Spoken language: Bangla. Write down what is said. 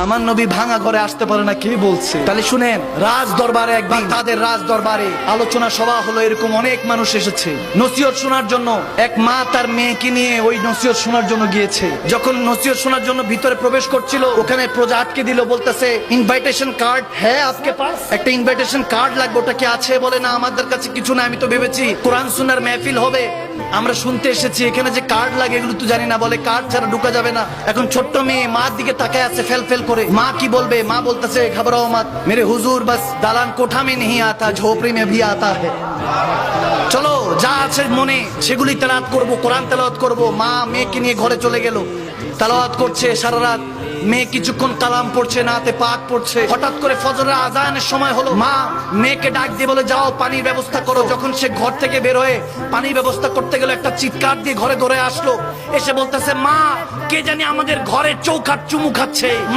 আমার নবী ভাঙা ঘরে আসতে পারে না, কে বলছে? তাহলে শুনেন, রাজ দরবারে একবার তাদের রাজ দরবারে আলোচনা সভা হলো। এরকম অনেক মানুষ এসেছে নসিহত শোনার জন্য। এক মা তার মেয়েকে নিয়ে ওই নসিহত শোনার জন্য গিয়েছে। যখন নসিহত শোনার জন্য ভিতরে প্রবেশ করছিল, ওখানে প্রজা আটকে দিল, বলতেছে ইনভাইটেশন কার্ড হ্যাঁ আপকে পাস? একটা ইনভাইটেশন কার্ড লাগবে, ওটা কি আছে? বলে না, আমাদের কাছে কিছু না, আমি তো ভেবেছি কোরআন সুন্নাহর মেহফিল হবে, আমরা শুনতে এসেছি, এখানে যে কার্ড লাগে এগুলো তো জানি না। বলে কার্ড ছাড়া ঢুকা যাবে না। এখন ছোট্ট মেয়ে মার দিকে তাকায় আছে ফেল ফেল করে। মা কি বলবে? মা বলতেছে ঘবরাও মত মেরে হুজুর, বাস দালান কোঠা মে नहीं आता झोपड़ी में भी आता है। চলো যা আছে মনে সেগুলি তেলাওয়াত করব, কোরআন তেলাওয়াত করব। মা মেয়েকে নিয়ে ঘরে চলে গেল, তেলাওয়াত করছে সারা রাত। মেয়ে কিছুক্ষণ কালাম পড়ছে, নাতে পাক পড়ছে। হঠাৎ করে ফজরের আজানের সময় হলো। মা মেয়েকে ডাক দিয়ে বলে যাও পানির ব্যবস্থা করো। যখন সে ঘর থেকে বের হয়ে পানির ব্যবস্থা করতে গেল, একটা চিৎকার দিয়ে ঘরে দৌড়ে আসলো। এসে বলতেছে মা, কে জানি আমাদের ঘরে চৌকাঠ চুমু খাচ্ছে।